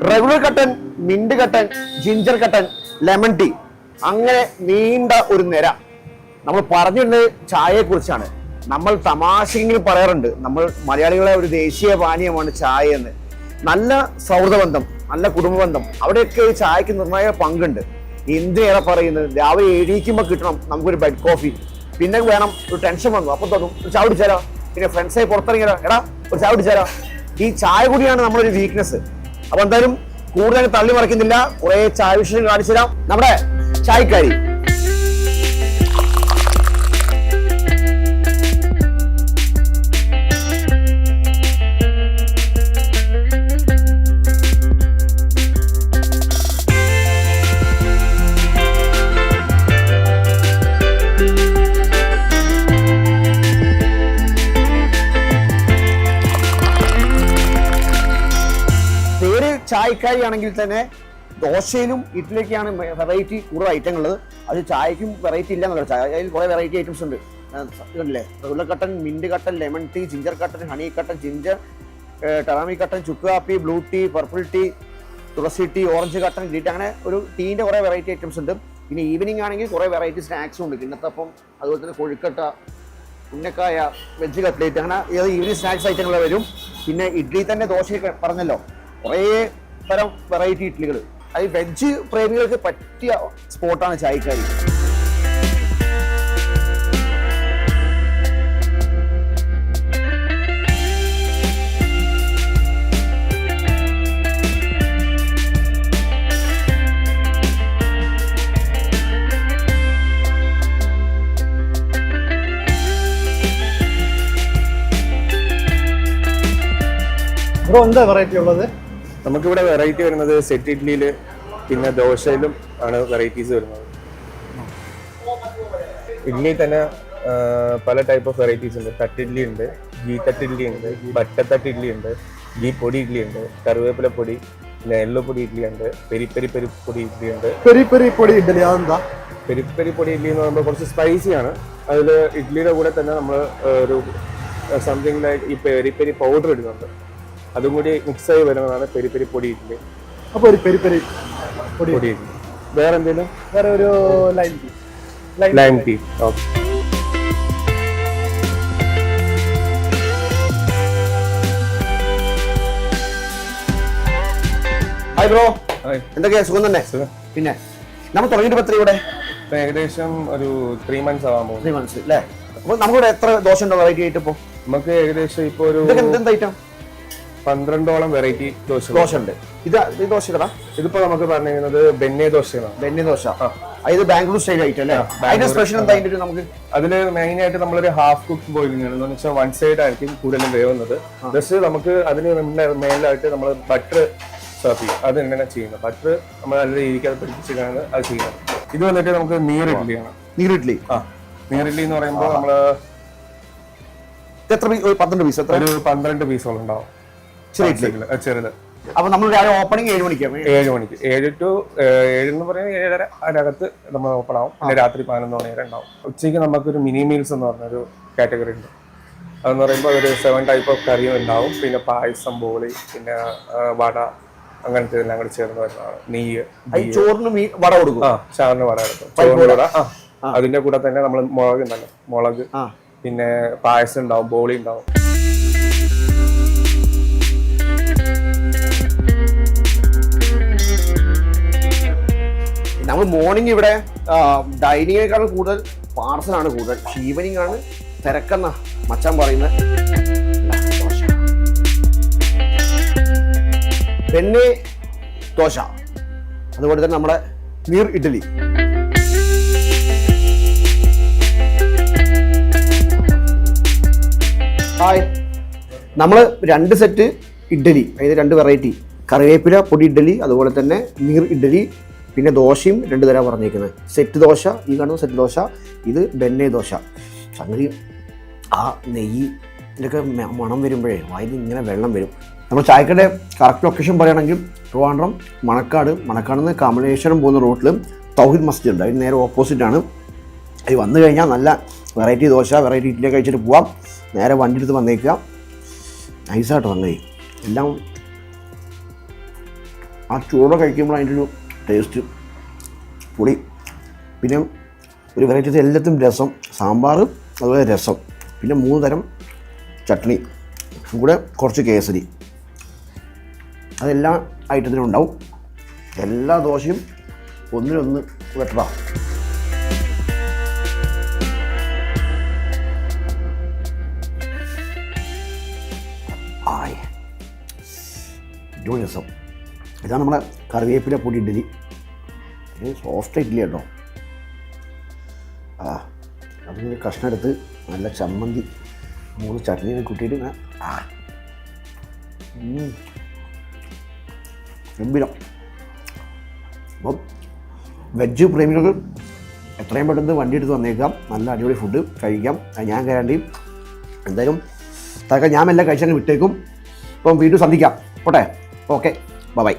Regular കട്ടൻ, mint കട്ടൻ, ginger കട്ടൻ, ലെമൺ ടീ, അങ്ങനെ നീണ്ട ഒരു നിര. നമ്മൾ പറഞ്ഞിരുന്നത് ചായയെ കുറിച്ചാണ്. നമ്മൾ തമാശയെങ്കിലും പറയാറുണ്ട്, നമ്മൾ മലയാളികളെ ഒരു ദേശീയ പാനീയമാണ് ചായ എന്ന്. നല്ല സൗഹൃദബന്ധം, നല്ല കുടുംബബന്ധം, അവിടെയൊക്കെ ഈ ചായക്ക് നിർണായക പങ്കുണ്ട്. എന്തിനേറെ പറയുന്നത്, രാവിലെ എണീക്കുമ്പോൾ കിട്ടണം നമുക്കൊരു ബെഡ് കോഫി. പിന്നെ വേണം, ഒരു ടെൻഷൻ വന്നു അപ്പോൾ തോന്നും ഒരു ചായ കുടിച്ചാലോ, പിന്നെ ഫ്രണ്ട്സായി പുറത്തിറങ്ങിയാലോ, എടാ ഒരു ചായ കുടിച്ചാലോ. ഈ ചായ കൂടിയാണ് നമ്മളൊരു വീക്ക്നെസ്. അപ്പൊ എന്തായാലും കൂടുതൽ തള്ളി മറിക്കുന്നില്ല, കുറെ ചായ വിഷയം കാണിച്ചു തരാം. നമ്മുടെ ചായക്കാരി ചായക്കാരി ആണെങ്കിൽ തന്നെ ദോശയിലും ഇഡ്ഡലിയൊക്കെയാണ് വെറൈറ്റി കൂടുതൽ ഐറ്റങ്ങൾ ഉള്ളത്. അത് ചായക്കും വെറൈറ്റി ഇല്ല എന്നല്ല, ചായയിൽ കുറേ വെറൈറ്റി ഐറ്റംസ് ഉണ്ട്. ഇതല്ലേ റെഗുലർ കട്ടൻ, മിന്റ് കട്ടൻ, ലെമൺ ടീ, ജിഞ്ചർ കട്ടൻ, ഹണി കട്ടൻ, ജിഞ്ചർ ടെറാമി കട്ടൻ, ചുക്ക് കാപ്പി, ബ്ലൂ ടീ, പർപ്പിൾ ടീ, തുളസി ടീ, ഓറഞ്ച് കട്ടൻ, ഗ്രീൻ ടീ, അങ്ങനെ ഒരു ടീൻ്റെ കുറേ വെറൈറ്റി ഐറ്റംസ് ഉണ്ട്. പിന്നെ ഈവനിങ് ആണെങ്കിൽ കുറേ വെറൈറ്റി സ്നാക്സും ഉണ്ട്. കിണ്ണത്തപ്പം, അതുപോലെ തന്നെ കൊഴുക്കട്ട, ഉന്നക്കായ, വെജ് കട്ട്ലേറ്റ്, അങ്ങനെ ഏത് ഈവനിങ് സ്നാക്സ് ഐറ്റങ്ങൾ വരും. പിന്നെ ഇഡ്ഡലി തന്നെ, ദോശ പറഞ്ഞല്ലോ, കുറേ തരം വെറൈറ്റി ഇഡ്ഡലികൾ. അത് വെജ് പ്രേമികൾക്ക് പറ്റിയ സ്പോട്ടാണ് ചായക്കാരി. ബ്രോ എന്താ വെറൈറ്റി ഉള്ളത്? നമുക്കിവിടെ വെറൈറ്റി വരുന്നത് സെറ്റ് ഇഡ്ഡലിയിൽ പിന്നെ ദോശയിലും ആണ് വെറൈറ്റീസ് വരുന്നത്. ഇഡ്ഡലി തന്നെ പല ടൈപ്പ് ഓഫ് വെറൈറ്റീസ് ഉണ്ട്. തട്ട് ഇഡ്ഡലി ഉണ്ട്, ഗീ തട്ട് ഇഡ്ഡലി ഉണ്ട്, ബട്ടത്തട്ട് ഇഡ്ഡലി ഉണ്ട്, ഗീ പൊടി ഇഡ്ഡലി ഉണ്ട്, കറിവേപ്പില പൊടി, പിന്നെ എള്ളു പൊടി ഇഡ്ഡലി ഉണ്ട്, പെരിപ്പെരി പൊടി ഇഡ്ഡലി ഉണ്ട്. പെരിപ്പെരി പൊടി ഇഡ്ഡലി അതെന്താ? പെരിപ്പെരി പൊടി ഇഡ്ഡലി എന്ന് പറയുമ്പോൾ കുറച്ച് സ്പൈസിയാണ്. അതിൽ ഇഡ്ഡലിയുടെ കൂടെ തന്നെ നമ്മൾ ഒരു സംതിങ് ലൈക്ക് ഈ പെരിപ്പെരി പൗഡർ ഇടുന്നുണ്ട്. അതും കൂടി മിക്സ് ആയി വരുന്നതാണ് പെരിപ്പെരി പൊടി ഇഡ്ഡലി. അപ്പോൾ ഒരു പെരിപ്പെരി പൊടി ഇഡ്ഡലി. വേറെ എന്തെങ്കിലും? വേറെ ഒരു lime tea. Okay. Hi bro, എന്തൊക്കെയാ? സുഖം തന്നെ. പിന്നെ നമ്മൾ തുടങ്ങിയിട്ട് എത്ര ഇവിടെ? ഏകദേശം ഒരു 3 months ആവാൻ പോകും. 3 months അല്ലേ? അപ്പോൾ നമുക്കിവിടെ എത്ര ദോശ ഉണ്ടോ വെറൈറ്റി ആയിട്ട്? ഇപ്പോൾ നമുക്ക് ഏകദേശം ഇപ്പോൾ ഒരു എന്ത് ഐറ്റം? 12ഓളം വെറൈറ്റി ദോശ ഉണ്ട്. ഇത് ദോശ കടാ. ഇതിപ്പോ നമുക്ക് പറഞ്ഞിരുന്നത് ബെന്നെ ദോശയാണ്. ബെന്നെ ദോശ, ഇത് ബാംഗ്ലൂർ സ്റ്റൈൽ ഐറ്റം അല്ലേ? അതിന്റെ സ്പെഷ്യൽ എന്തായിട്ട് നമുക്ക്? അതില് മെയിൻ ആയിട്ട് നമ്മളൊരു ഹാഫ് കുക്ക് ബോയിലിംഗ് ആണ്. എന്ന് വെച്ചാൽ 1 സൈഡ് ആയിരിക്കും കൂടുതലും വേവുന്നത്. ജസ്റ്റ് നമുക്ക് അതിന് മേലായിട്ട് നമ്മൾ ബട്ടർ സർവ് ചെയ്യും. അത് എങ്ങനെ ചെയ്യുന്നത്? ബട്ടർ നമ്മൾ നല്ല രീതിക്ക് അത് പിടിപ്പിച്ചിട്ടാണ് അത് ചെയ്യുന്നത്. ഇത് വന്നിട്ട് നമുക്ക് നീർ ഇഡ്ഡലിയാണ്. നീർ ഇഡ്ഡലി. നീർ ഇഡ്ഡലി എന്ന് പറയുമ്പോൾ നമ്മള് എത്ര പീസ്? 12 പീസ്. ഒരു 12 പീസോളം ഉണ്ടാവും. ചെറുത്. അപ്പൊ നമ്മൾ രാവിലെ ഓപ്പണിംഗ് 7 മണിക്ക്. 7 to 7 എന്ന് പറയുന്നത് 7:30 അതിനകത്ത് നമ്മൾ ഓപ്പൺ ആവും. പിന്നെ രാത്രി 11 മണി വരെ ഉണ്ടാവും. ഉച്ചയ്ക്ക് നമുക്കൊരു മിനി മീൽസ് എന്ന് പറഞ്ഞൊരു കാറ്റഗറി ഉണ്ട്. അതെന്ന് പറയുമ്പോൾ ഒരു 7 ടൈപ്പ് ഓഫ് കറിയും ഉണ്ടാവും. പിന്നെ പായസം, ബോളി, പിന്നെ വട, അങ്ങനത്തെ എല്ലാം കൂടി ചേർന്ന് വരുന്നതാണ്. നെയ്യ്. ചോറിന് വട കൊടുക്കും. ചാറിന് വട എടുക്കും. ചോറിന് വട. അതിന്റെ കൂടെ തന്നെ നമ്മൾ മുളക്, പിന്നെ പായസം ഉണ്ടാവും, ബോളി ഉണ്ടാവും. നമ്മൾ മോർണിംഗ് ഇവിടെ ഡൈനിങ്ങിനേക്കാൾ കൂടുതൽ പാർസലാണ് കൂടുതൽ. ഈവനിങ് ആണ് തിരക്കെന്ന മച്ചാൻ പറയുന്നത്. ബെന്നെ ദോശ, അതുപോലെ തന്നെ നമ്മുടെ നീർ ഇഡ്ഡലി. ഹായ്, നമ്മൾ 2 സെറ്റ് ഇഡ്ഡലി, അതായത് 2 വെറൈറ്റി, കറിവേപ്പില പൊടി ഇഡ്ഡലി, അതുപോലെ തന്നെ നീർ ഇഡ്ഡലി, പിന്നെ ദോശയും 2 തരം പറഞ്ഞേക്കുന്നത്. സെറ്റ് ദോശ, ഈ കാണുന്ന സെറ്റ് ദോശ, ഇത് ബെന്നെ ദോശ. സംഗതി ആ നെയ്യ് ഇതിലൊക്കെ മണം വരുമ്പോഴേ വായിൽ ഇങ്ങനെ വെള്ളം വരും. നമ്മൾ ചായക്കടയുടെ കറക്റ്റ് ലൊക്കേഷൻ പറയുകയാണെങ്കിൽ ട്രിവാൻഡ്രം മണക്കാട് നിന്ന് കമലേശ്വരം പോകുന്ന റൂട്ടിൽ തൗഹീദ് മസ്ജിദ് ഉണ്ട്. അതിന് നേരെ ഓപ്പോസിറ്റാണ്. അത് വന്നു കഴിഞ്ഞാൽ നല്ല വെറൈറ്റി ദോശ, വെറൈറ്റി ഇഡ്ഡലി കഴിച്ചിട്ട് പോവാം. നേരെ വണ്ടി എടുത്ത് വന്നേക്കുക. നൈസായിട്ട് വന്നേ. എല്ലാം ആ ചൂടോടെ കഴിക്കുമ്പോൾ അതിൻ്റെ ഒരു ടേസ്റ്റ് പൊടി. പിന്നെ ഒരു വെറൈറ്റീസ് എല്ലാത്തും രസം, സാമ്പാർ, അതുപോലെ രസം, പിന്നെ 3 തരം ചട്നി, കൂടെ കുറച്ച് കേസരി, അതെല്ലാ ഐറ്റത്തിനും ഉണ്ടാവും. എല്ലാ ദോശയും ഒന്നിനൊന്ന് ബെറ്ററാണ്. അടിപൊളി രസം. ഇതാണ് നമ്മുടെ കറിവേപ്പില പൊടി ഇഡ്ഡലി. ഇത് സോഫ്റ്റ് ഇഡ്ഡലി കേട്ടോ. അതിന് കഷ്ണം എടുത്ത് നല്ല ചമ്മന്തി 3 ചട്നിയെ കൂട്ടിയിട്ട് ഗംഭീരം. അപ്പം വെജ് പ്രേമികൾക്ക് എത്രയും പെട്ടെന്ന് വണ്ടി എടുത്ത് വന്നേക്കാം. നല്ല അടിപൊളി ഫുഡ് കഴിക്കാം. ഞാൻ ഗ്യാരണ്ടി. എന്തായാലും ഞാൻ എല്ലാം കഴിച്ചങ്ങ് വിട്ടേക്കും. ഇപ്പം വീണ്ടും സന്ധിക്കാം. പോട്ടെ. Okay, by.